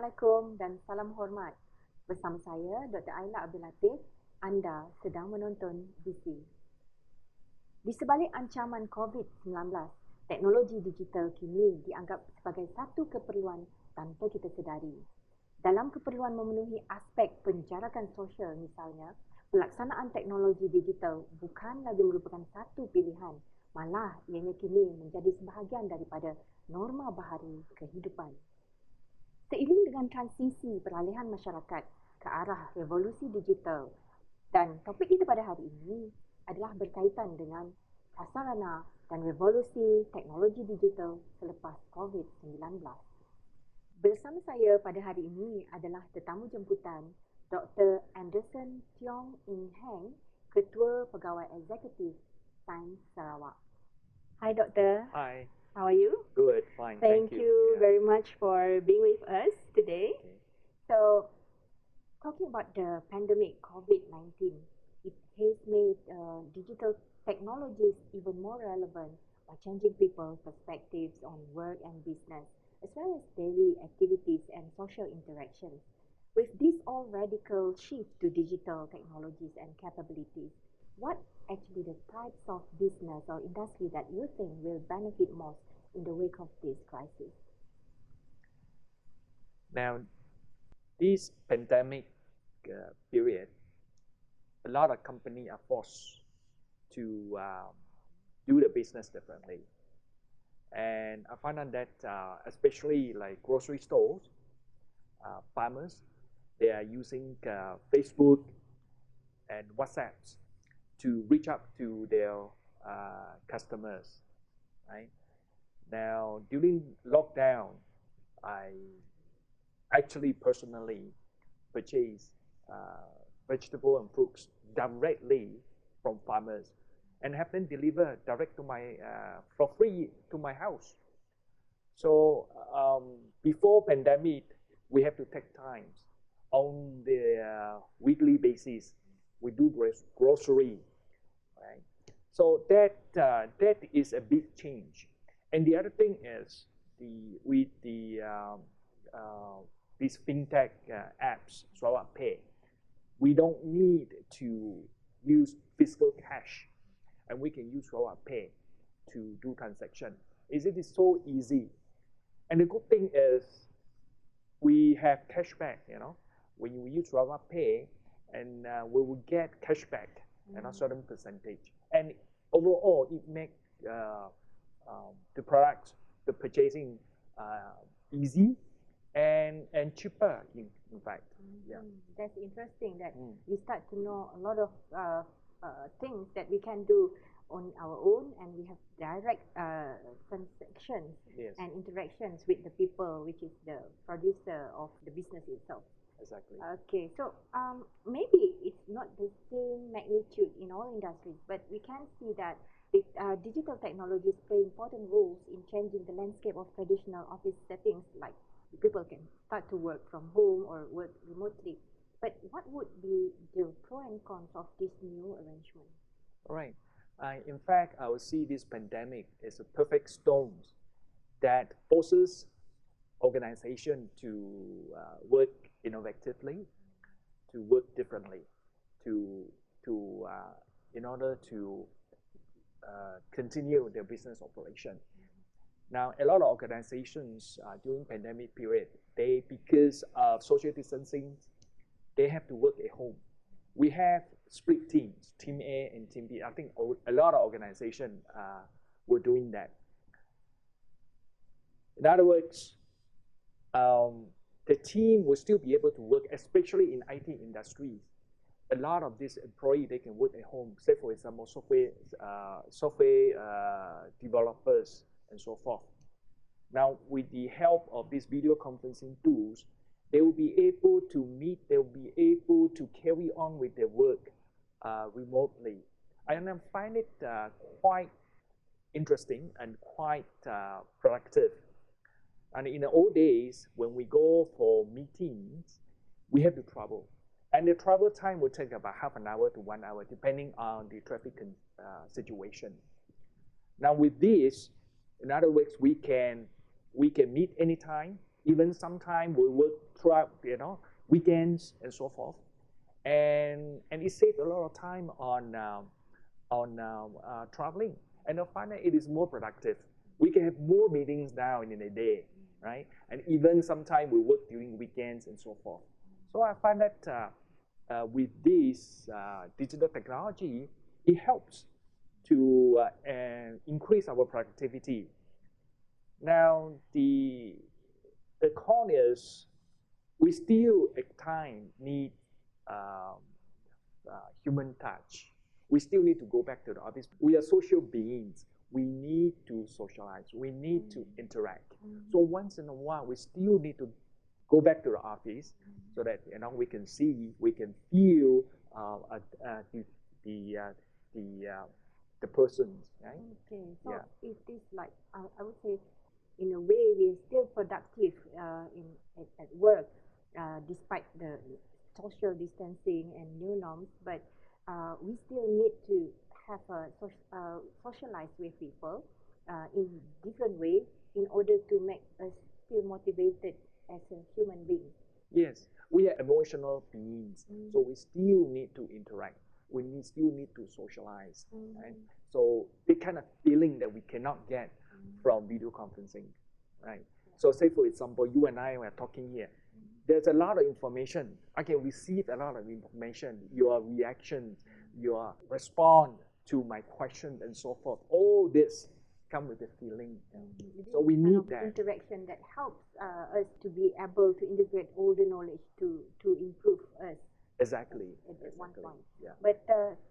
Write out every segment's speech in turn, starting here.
Assalamualaikum dan salam hormat. Bersama saya, Dr Aila Abdul Latif, anda sedang menonton VISI. Di sebalik ancaman COVID-19, teknologi digital kini dianggap sebagai satu keperluan tanpa kita sedari. Dalam keperluan memenuhi aspek penjarakan sosial misalnya, pelaksanaan teknologi digital bukan lagi merupakan satu pilihan, malah ianya kini menjadi sebahagian daripada norma baharu kehidupan. Seiring dengan transisi peralihan masyarakat ke arah revolusi digital, dan topik kita pada hari ini adalah berkaitan dengan prasarana dan revolusi teknologi digital selepas COVID-19. Bersama saya pada hari ini adalah tetamu jemputan Dr Anderson Tiong, Ketua Pegawai Eksekutif SAINS Sarawak. Hi Doctor. Hi. How are you? Good, fine. Thank you very much for being with us today. Okay. So, talking about the pandemic COVID-19, it has made digital technologies even more relevant by changing people's perspectives on work and business, as well as daily activities and social interactions. With this all radical shift to digital technologies and capabilities, what actually the types of business or industry that you think will benefit most in the wake of this crisis? Now, this pandemic period, a lot of companies are forced to do the business differently. And I find out that especially like grocery stores, farmers, they are using Facebook and WhatsApps to reach out to their customers, right? Now, during lockdown, I actually personally purchased vegetable and fruits directly from farmers and have them delivered direct to my for free to my house. So before pandemic, we have to take times on the weekly basis. We do grocery, right? So that is a big change. And the other thing is with these fintech apps, Sarawak Pay, we don't need to use physical cash, and we can use Sarawak Pay to do transaction. It is so easy, and the good thing is we have cashback. When we use Sarawak Pay, and we will get cashback and a certain percentage. And overall, it makes the product, the purchasing easy and cheaper, in fact. Yeah. That's interesting that we start to know a lot of things that we can do on our own, and we have direct transactions and interactions with the people, which is the producer of the business itself. Exactly. Okay, so maybe it's not the same magnitude in all industries, but we can see that digital technologies play important roles in changing the landscape of traditional office settings, like people can start to work from home or work remotely. But what would be the pros and cons of this new arrangement? All right. In fact, I would see this pandemic as a perfect storm that forces organization to work innovatively, to work differently, in order to continue their business operation. Now, a lot of organizations during pandemic period, because of social distancing, they have to work at home. We have split teams, Team A and Team B. I think a lot of organizations were doing that. In other words, the team will still be able to work, especially in IT industries. A lot of these employees, they can work at home. Say, for example, software developers and so forth. Now, with the help of these video conferencing tools, they will be able to meet, they will be able to carry on with their work remotely. And I find it quite interesting and quite productive. And in the old days, when we go for meetings, we have to travel. And the travel time will take about half an hour to 1 hour, depending on the traffic situation. Now with this, in other words, we can meet anytime, Even sometimes we work throughout, weekends and so forth, and it saves a lot of time on traveling, and I find that it is more productive. We can have more meetings now in a day, right? And even sometimes we work during weekends and so forth. So I find that with this digital technology, it helps to increase our productivity. Now, the con is we still at times need human touch. We still need to go back to the office. We are social beings. We need to socialize. We need to interact. So once in a while, we still need to go back to the office so that we can see, we can feel the persons, right? Okay, so it is like I would say, in a way, we're still productive at work, despite the social distancing and new norms. But we still need to have socialize with people in different ways in order to make us feel motivated as a human being. Yes, we are emotional beings, so we still need to interact. We still need to socialize, right? So the kind of feeling that we cannot get from video conferencing, right? So say for example, you and I are talking here. There's a lot of information. I can receive a lot of information, your reaction, your response to my question and so forth. All this come with a feeling. So we need that interaction that helps us to be able to integrate all the knowledge to improve us. Exactly. At one point. Yeah. But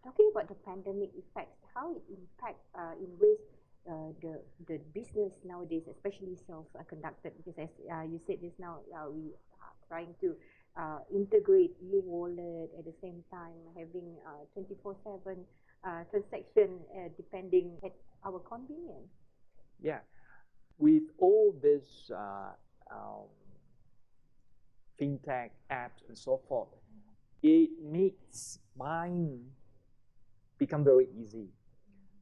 talking about the pandemic effects, how it impacts in ways the business nowadays, especially sales, are conducted, because as you said just now, we are trying to integrate e-wallet at the same time, having 24/7 transaction depending at our convenience. Yeah, with all this fintech apps and so forth, it makes buying become very easy.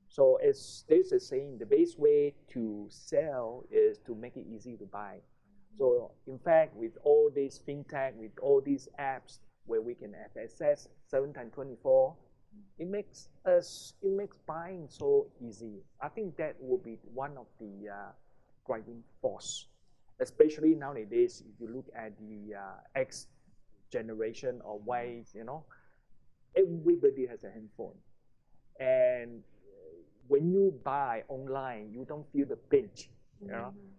So as there's a saying, the best way to sell is to make it easy to buy. So in fact, with all these fintech, with all these apps where we can have access 7x24, it makes buying so easy. I think that will be one of the driving force, especially nowadays. If you look at the X generation or Y, everybody has a handphone, and when you buy online, you don't feel the pinch,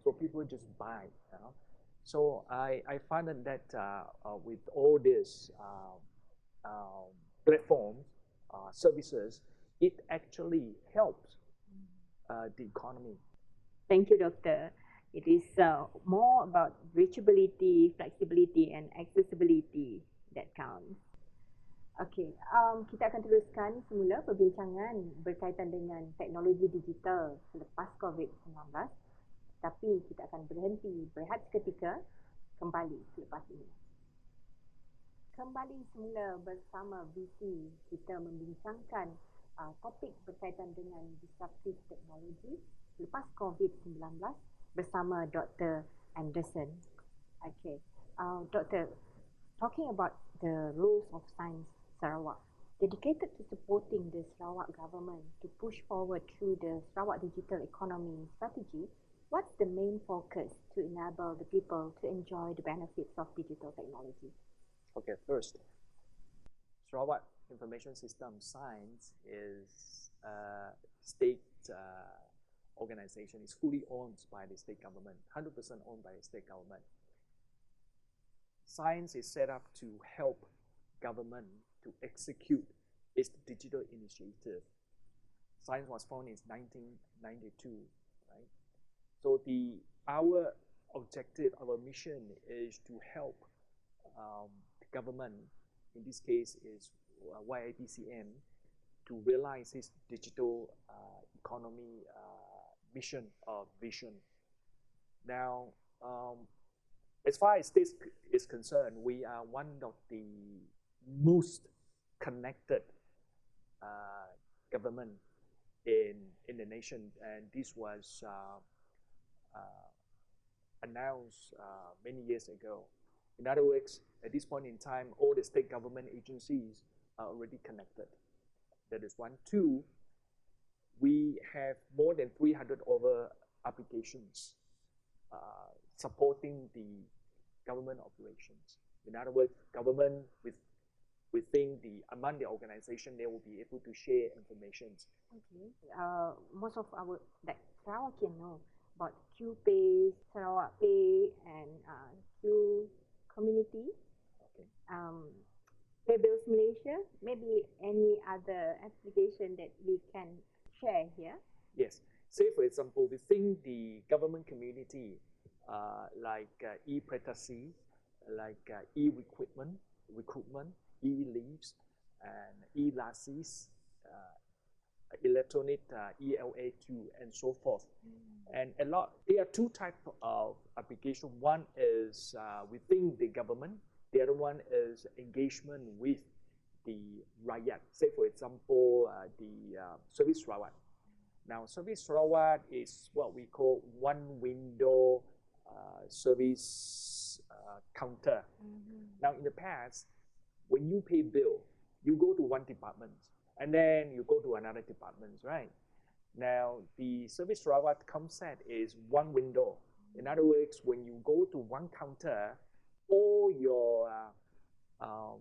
so people just buy. So I find that with all this platforms, services, it actually helps the economy. Thank you, Doctor. It is more about reachability, flexibility, and accessibility that counts. Okey, kita akan teruskan semula perbincangan berkaitan dengan teknologi digital selepas COVID-19. Tapi kita akan berhenti, berehat seketika, kembali selepas ini. Kembali semula bersama VISI, kita membincangkan topik berkaitan dengan disruptif teknologi selepas COVID-19 bersama Dr. Anderson. Okay, Doctor, talking about the rules of SAINS Sarawak, dedicated to supporting the Sarawak government to push forward through the Sarawak digital economy strategy, what's the main focus to enable the people to enjoy the benefits of digital technology? Okay, first, Sarawak Information System SAINS is a state organization. It's fully owned by the state government, 100% owned by the state government. SAINS is set up to help government to execute its digital initiative. SAINS was founded in 1992, right? So our objective, our mission is to help the government, in this case is YIDCM, to realize its digital economy mission or vision. Now, as far as this is concerned, we are one of the most connected government in the nation, and this was announced many years ago. In other words, at this point in time, all the state government agencies are already connected. That is one. Two, we have more than 300 over applications supporting the government operations. In other words, government within among the organization, they will be able to share information. Okay. Most of our Sarawakian know about QPay, Sarawak Pay, and Q Community. Okay. Pay Bills Malaysia. Maybe any other application that we can share here. Yes. Say for example, within the government community, like e-Pretasi, like e-recruitment, e-leaves, and e-lasis, electronic ELA2, and so forth. And there are two types of application. One is within the government. The other one is engagement with the rakyat. Say, for example, the Service Sarawak. Now, Service Sarawak is what we call one window service counter. Now, in the past, when you pay bill, you go to one department, and then you go to another department, right? Now, the Service Sarawak concept is one window. In other words, when you go to one counter, all your all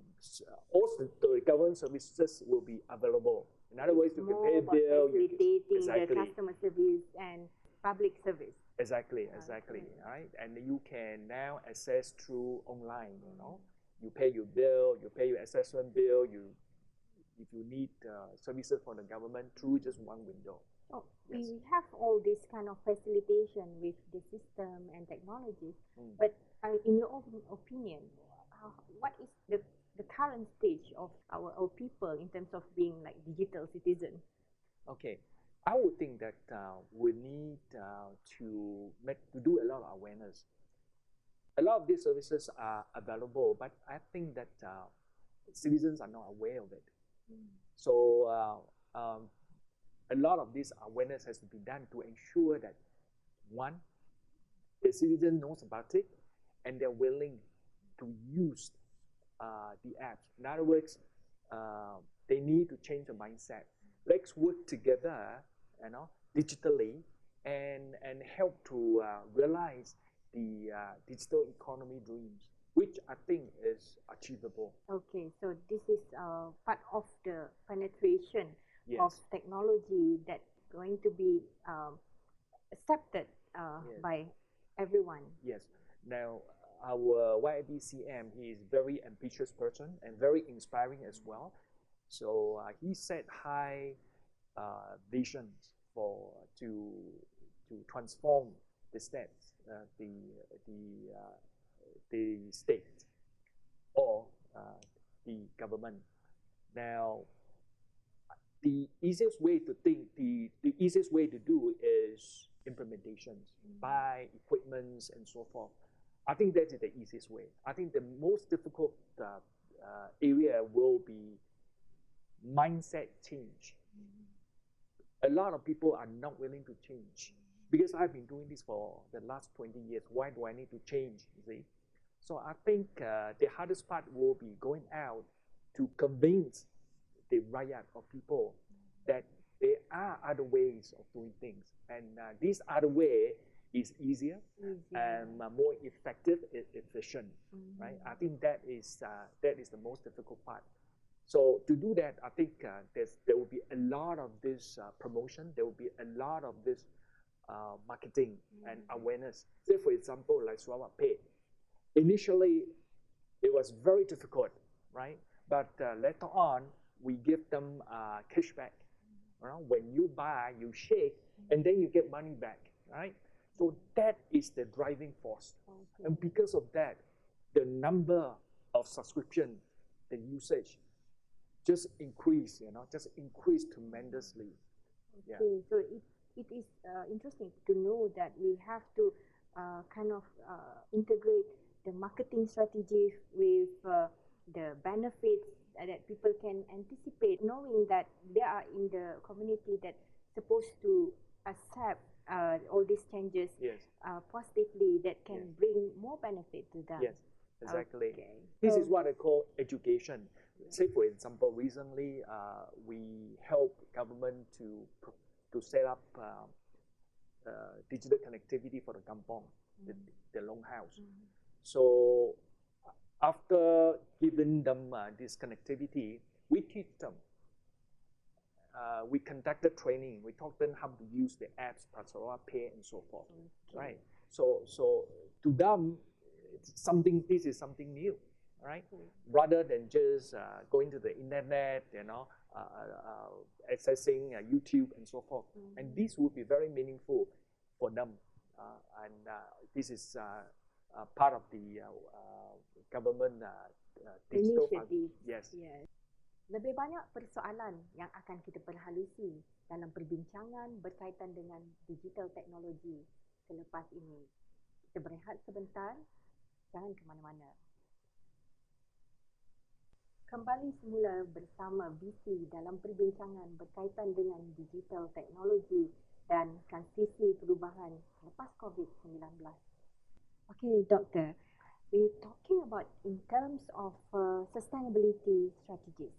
the government services will be available. In other words, you can pay a bill. Facilitating the customer service and public service. Exactly. Right? And you can now access through online. You pay your bill, you pay your assessment bill. If you need services from the government through just one window. Oh, yes. We have all this kind of facilitation with the system and technologies. But in your own opinion, what is the current stage of our people in terms of being like digital citizen? Okay, I would think that we need to do a lot of awareness. A lot of these services are available, but I think that citizens are not aware of it. So a lot of this awareness has to be done to ensure that, one, the citizen knows about it and they're willing to use the apps. In other words, they need to change the mindset. Let's work together, digitally, and help to realize the digital economy dreams, which I think is achievable. Okay, so this is part of the penetration Yes. of technology that's going to be accepted by everyone. Yes. Now, our YBCM, he is a very ambitious person and very inspiring as well. So he set high visions to transform the states, the state, or the government. Now, the easiest way to think, the easiest way to do is implementations, buy equipments and so forth. I think that is the easiest way. I think the most difficult area will be mindset change. A lot of people are not willing to change because I've been doing this for the last 20 years. Why do I need to change? You see? So I think the hardest part will be going out to convince the riot of people that there are other ways of doing things, and this other way is easier and more effective and efficient. Right? I think that is the most difficult part. So to do that, I think there will be a lot of this promotion. There will be a lot of this marketing and awareness. Say, for example, like Sarawak Pay. Initially, it was very difficult, right? But later on, we give them cashback. When you buy, you shake, and then you get money back, right? So that is the driving force. Okay. And because of that, the number of subscription, the usage, just increase, tremendously. Okay, yeah. So it is interesting to know that we have to integrate the marketing strategy with the benefits that people can anticipate, knowing that they are in the community that's supposed to accept all these changes Yes. Positively that can Yes. bring more benefit to them. Yes, exactly. Okay. This So- is what I call education. Say, for example, recently we help government to set up digital connectivity for the kampong, the longhouse. So after giving them this connectivity, we teach them. We conducted training. We taught them how to use the apps, Prasarana Pay, and so forth. Right. So to them, this is something new, right? Rather than just going to the internet, accessing YouTube and so forth. And this would be very meaningful for them. And this is part of the government digital Initiative. Yes. Lebih banyak persoalan yang akan kita perhalusi dalam perbincangan berkaitan dengan digital teknologi selepas ini. Kita berehat sebentar, jangan ke mana-mana. Kembali semula bersama VISI dalam perbincangan berkaitan dengan digital teknologi dan transisi perubahan selepas COVID-19. Okay, Doctor, we're talking about in terms of sustainability strategies.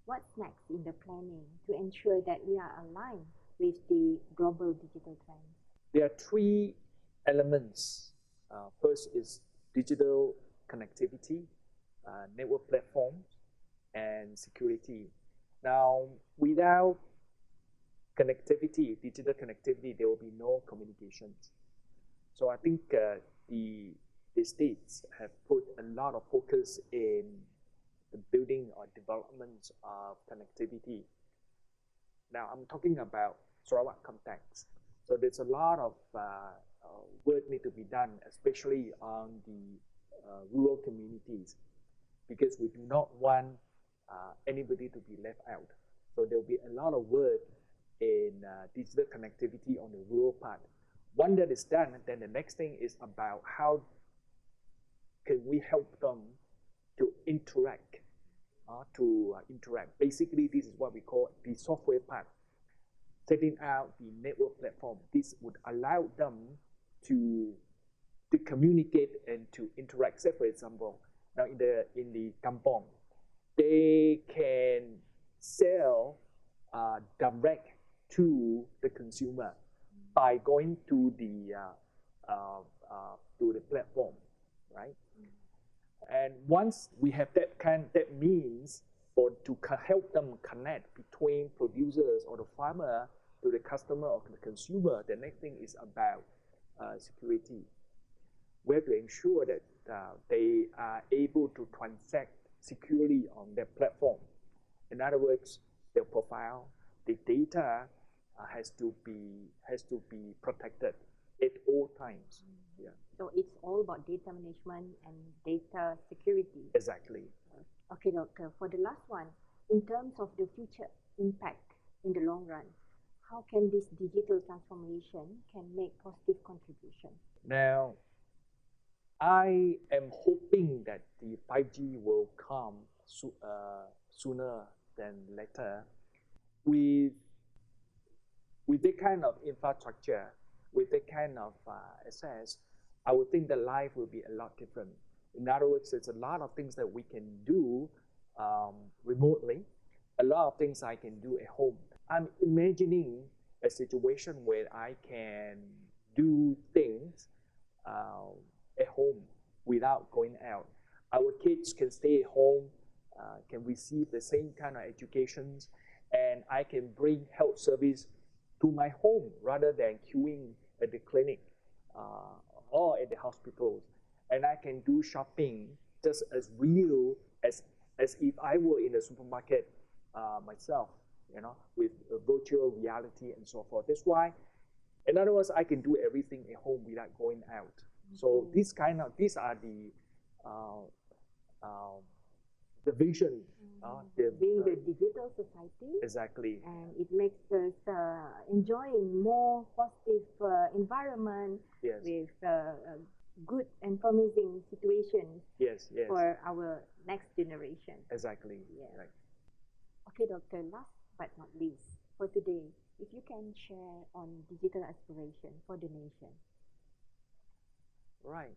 What's next in the planning to ensure that we are aligned with the global digital trends? There are three elements. First is digital connectivity, network platforms, and security. Now, without connectivity, digital connectivity, there will be no communications. So I think the states have put a lot of focus in the building or development of connectivity. Now, I'm talking about Sarawak context. So there's a lot of work need to be done, especially on the rural communities, because we do not want anybody to be left out. So there will be a lot of work in digital connectivity on the rural part. Once that is done, then the next thing is about how can we help them to interact. Basically, this is what we call the software part. Setting out the network platform. This would allow them to communicate and to interact. Say, for example, now in the kampong, they can sell direct to the consumer by going to the platform, right? And once we have that means to help them connect between producers or the farmer to the customer or the consumer, the next thing is about security. We have to ensure that they are able to transact securely on their platform. In other words, their profile, the data has to be protected at all times. Yeah. So it's all about data management and data security. Exactly. Okay, Doctor, for the last one, in terms of the future impact in the long run, how can this digital transformation can make positive contribution? Now, I am hoping that the 5G will come sooner than later. With that kind of infrastructure, with that kind of access, I would think that life will be a lot different. In other words, there's a lot of things that we can do remotely, a lot of things I can do at home. I'm imagining a situation where I can do things at home without going out. Our kids can stay at home, can receive the same kind of educations, and I can bring health service to my home rather than queuing at the clinic or at the hospitals. And I can do shopping just as real as if I were in a supermarket myself, with virtual reality and so forth. That's why, in other words, I can do everything at home without going out. So these are the vision. Being the digital society. Exactly. And it makes us enjoying more positive environment. Yes. With good and promising situations. Yes. For our next generation. Exactly. Yeah. Right. Okay, Doctor, last but not least, for today, if you can share on digital aspiration for the nation. Right.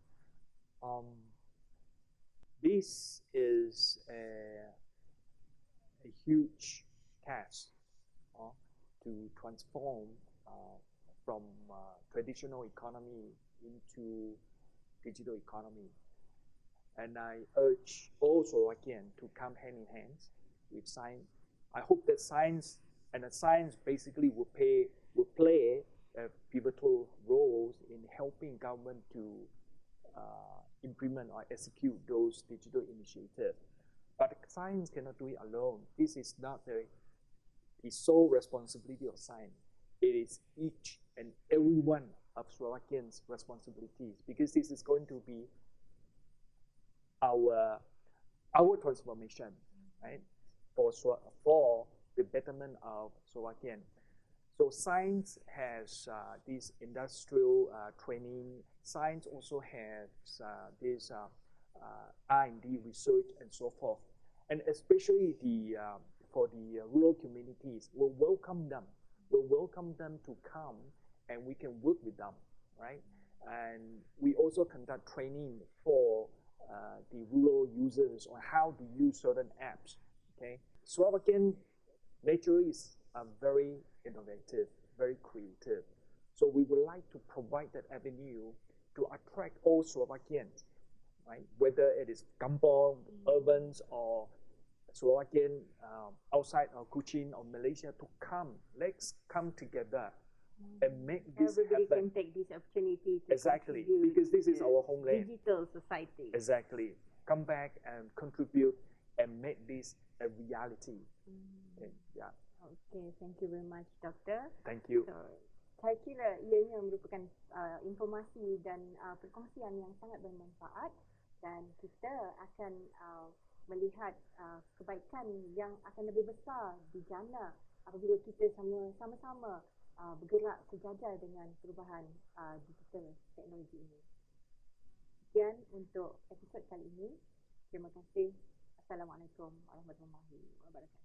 This is a huge task to transform from traditional economy into digital economy. And I urge all Slovakians to come hand in hand with SAINS. I hope that SAINS basically will play a pivotal roles in helping government to implement or execute those digital initiatives. But SAINS cannot do it alone. This is not the sole responsibility of SAINS. It is each and every one of Slovakians' responsibilities, because this is going to be our transformation, right? For the betterment of Slovakian. So SAINS has this industrial training. SAINS also has this R&D research and so forth. And especially for the rural communities, we'll welcome them. We'll welcome them to come and we can work with them, right? And we also conduct training for the rural users on how to use certain apps, okay? Slovakian naturally is very innovative, very creative. So we would like to provide that avenue to attract all Slovakians, right? Whether it is kampong, urbans, or Slovakian outside of Kuching or Malaysia to come. Let's come together and make this Everybody happen. can take this opportunity to Exactly, contribute because this is to our homeland. digital society. Exactly. Come back and contribute and make this a reality. Okay, yeah. Okay, thank you very much, Doktor. Thank you. So, saya kira ianya merupakan informasi dan perkongsian yang sangat bermanfaat, dan kita akan melihat kebaikan yang akan lebih besar dijana apabila kita sama-sama bergerak sejajar dengan perubahan digital teknologi ini. Sekian untuk episod kali ini. Terima kasih. Assalamualaikum warahmatullahi wabarakatuh.